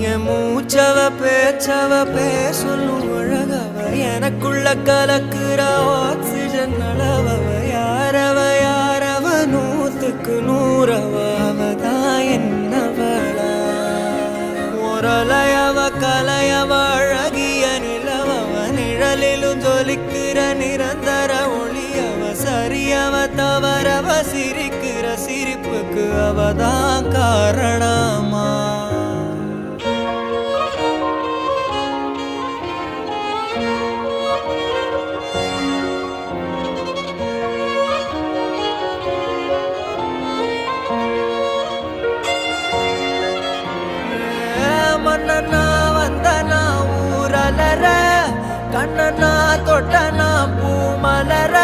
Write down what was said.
என் மூச்சவ பேச்சவ பேசலும் அழகவ எனக்குள்ள கலக்குற ஆக்சிஜன் அளவவ யாரவ நூத்துக்கு நூறவ அவதான் என்னவளா முரலையவ கலையவ அழகிய நிலவவ நிழலிலும் ஜொலிக்கிற நிரந்தர ஒளியவ சரியவ தவறவ சிரிக்கிற சிரிப்புக்கு அவதான் காரணமா மன்னனா வந்தனா ஊரலர கண்ணனா தொட்டனா பூ மலர